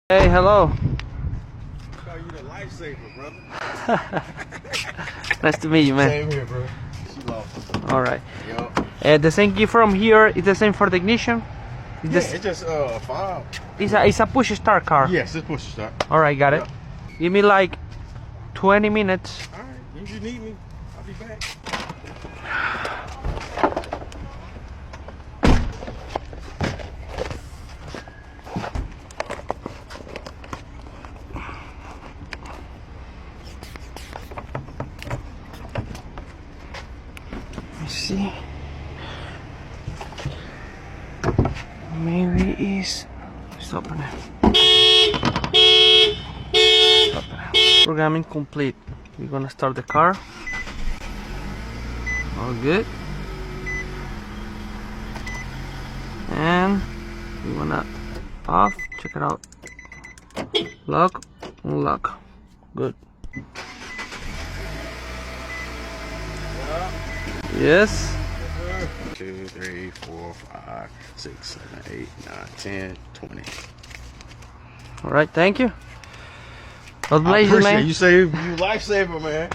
Hey, hello. Call you the lifesaver, brother. Nice to meet you, man. Same here, bro. She lost. All right. Yo. The same key from here is the same for the ignition. It's just a fob. It's a push start car. Yes, it's push to start. All right, got it. Give me like 20 minutes. All right, if you need me, I'll be back. Let's see. Maybe it's. Let's open it. Programming complete. We're gonna start the car. All good. And we wanna off. Check it out. Lock, unlock. Good. Yes. 2, 3, 4, 5, 6, 7, 8, 9, 10, 20. All right. Thank you. God I bless you, appreciate man. you. You lifesaver, man.